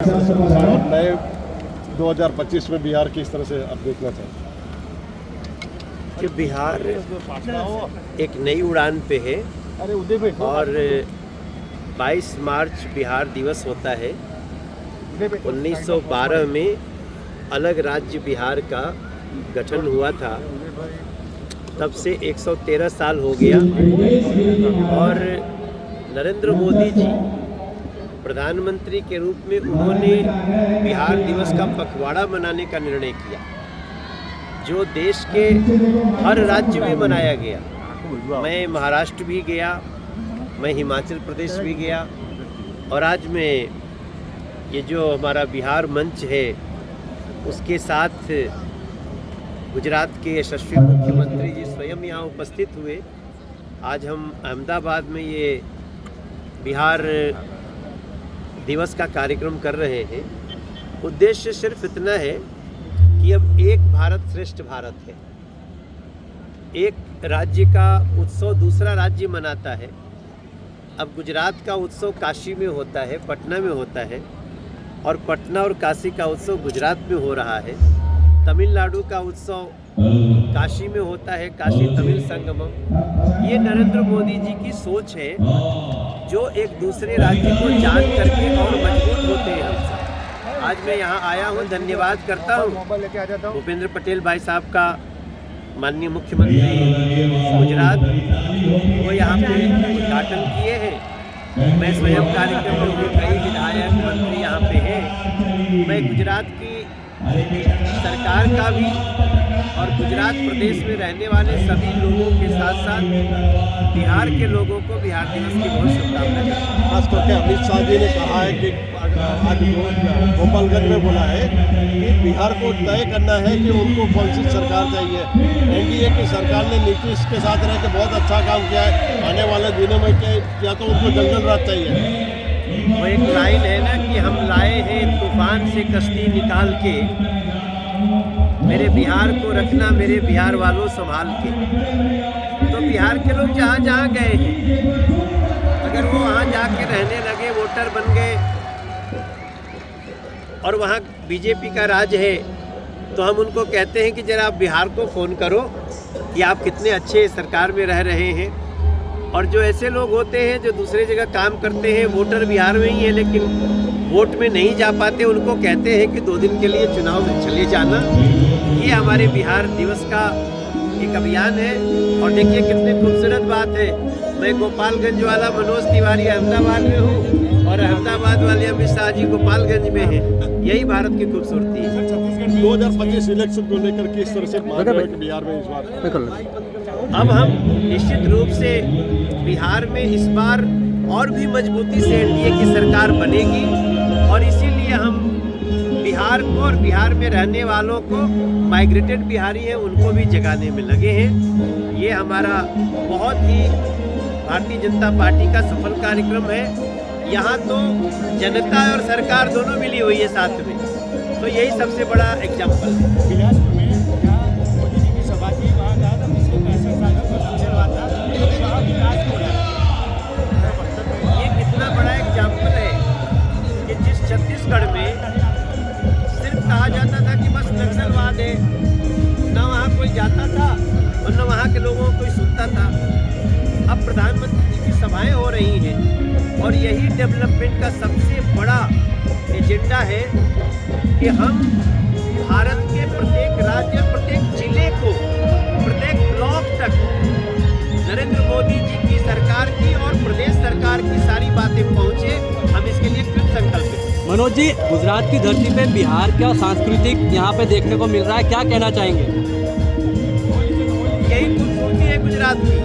तरह से और नए 2025 में बिहार किस तरह से आप देखना चाहते हैं? कि बिहार एक नई उड़ान पे है और 22 मार्च बिहार दिवस होता है। 1912 में अलग राज्य बिहार का गठन हुआ था, तब से 113 साल हो गया और नरेंद्र मोदी जी प्रधानमंत्री के रूप में उन्होंने बिहार दिवस का पखवाड़ा मनाने का निर्णय किया, जो देश के हर राज्य में मनाया गया। मैं महाराष्ट्र भी गया, मैं हिमाचल प्रदेश भी गया और आज मैं ये जो हमारा बिहार मंच है उसके साथ गुजरात के यशस्वी मुख्यमंत्री जी स्वयं यहाँ उपस्थित हुए। आज हम अहमदाबाद में ये बिहार दिवस का कार्यक्रम कर रहे हैं। उद्देश्य सिर्फ इतना है कि अब एक भारत श्रेष्ठ भारत है। एक राज्य का उत्सव दूसरा राज्य मनाता है। अब गुजरात का उत्सव काशी में होता है, पटना में होता है, और पटना और काशी का उत्सव गुजरात में हो रहा है। तमिलनाडु का उत्सव काशी में होता है, काशी तमिल संगमम। ये नरेंद्र मोदी जी की सोच है, जो एक दूसरे राज्य को जान करके और मजबूत होते हैं हमसे। आज मैं यहाँ आया हूँ, धन्यवाद करता हूँ भूपेंद्र पटेल भाई साहब का, माननीय मुख्यमंत्री गुजरात, वो यहाँ पे उद्घाटन किए हैं। मैं स्वयं कार्यक्रम में हूँ, कई विधायक मंत्री यहाँ पे हैं। मैं गुजरात की सरकार का भी और गुजरात प्रदेश में रहने वाले सभी लोगों के साथ साथ बिहार के लोगों को बिहार दिवस की बहुत शुभकामनाएं। खास करके अमित शाह जी ने कहा है कि आज गोपालगंज में बोला है कि बिहार को तय करना है कि उनको कौन सी सरकार चाहिए। एनडीए की सरकार ने नीतीश के साथ रह के बहुत अच्छा काम किया है, आने वाले दिनों में क्या तो उनको जंगल राज चाहिए। वो एक लाइन है ना कि हम लाए हैं तूफान से कश्ती निकाल के, मेरे बिहार को रखना मेरे बिहार वालों संभाल के। तो बिहार के लोग जहाँ जहाँ गए हैं, अगर वो वहाँ जाके रहने लगे, वोटर बन गए और वहाँ बीजेपी का राज है, तो हम उनको कहते हैं कि जरा आप बिहार को फ़ोन करो कि आप कितने अच्छे सरकार में रह रहे हैं। और जो ऐसे लोग होते हैं जो दूसरे जगह काम करते हैं, वोटर बिहार में ही है लेकिन वोट में नहीं जा पाते, उनको कहते हैं कि 2 दिन के लिए चुनाव में चले जाना। ये हमारे बिहार दिवस का एक अभियान है। और देखिए कितनी खूबसूरत बात है, मैं गोपालगंज वाला मनोज तिवारी अहमदाबाद में हूँ और अहमदाबाद वाले अमित शाह जी गोपालगंज में हैं। यही भारत की खूबसूरती है। 2025 इलेक्शन को लेकर किस तरह से मान रहे हैं कि बिहार में इस बार? अब हम निश्चित रूप से बिहार में इस बार और भी मजबूती से एनडीए की सरकार बनेगी और इसीलिए हम बिहार को और बिहार में रहने वालों को, माइग्रेटेड बिहारी हैं उनको भी जगाने में लगे हैं। ये हमारा बहुत ही भारतीय जनता पार्टी का सफल कार्यक्रम है। यहाँ तो जनता और सरकार दोनों मिली हुई है साथ में, तो यही सबसे बड़ा एग्जाम्पल है। छत्तीसगढ़ में सिर्फ कहा जाता था कि बस नक्सलवाद है, न वहाँ कोई जाता था और न वहाँ के लोगों को कोई सुनता था। अब प्रधानमंत्री जी की सभाएं हो रही हैं और यही डेवलपमेंट का सबसे बड़ा एजेंडा है कि हम भारत के प्रत्येक राज्य, प्रत्येक जिले को, प्रत्येक ब्लॉक तक नरेंद्र मोदी जी की सरकार की और प्रदेश सरकार की सारी बातें पहुँचे। हम इसके लिए कृत संकल्पित हैं। मनोज जी, गुजरात की धरती पे बिहार का सांस्कृतिक यहाँ पे देखने को मिल रहा है, क्या कहना चाहेंगे? यही खूबसूरती है गुजरात की।